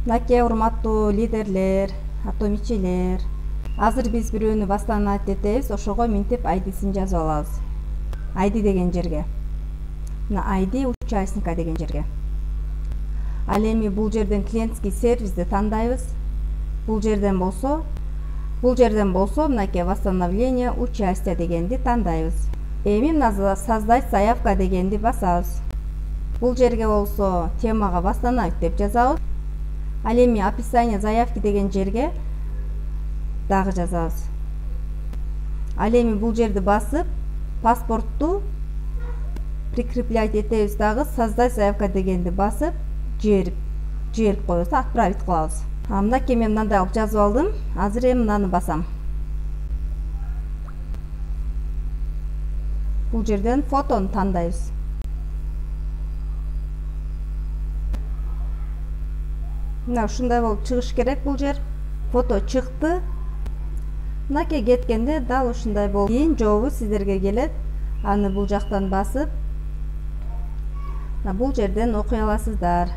Мынакей урматтуу лидерлер, атомичилер. Азыр биз бирөөнү баштан айтебиз, ошого минтип айдисин жазып алабыз. Айди деген жерге. Мына айди участника деген жерге. Ал эми бул жерден клиентский сервисти тандайбыз. Бул жерден болсо мынакей восстановление участия дегенди тандайбыз. Эми мына создать заявка дегенди басабыз. Бул жерге болсо темага восстановить деп жазабыз. Ал эми описание заявки деген жерге дагы жазабыз. Ал эми бул жерди басып, паспортту прикреплять этебиз дагы, создать заявка дегенди басып, жиберип коебуз, отправить кылабыз. Мынакей мен мындай кылып жазып алдым. Азыр эми мынаны басам. Бул жерден фотону тандайбыз. Мына ушундай болуп чыгыш керек бул жер. Фото чыкты. Мынакей кеткенде дал ушундай болуп, кийин жообу сиздерге келет. Аны бул жактан басып, бул жерден окуй аласыздар.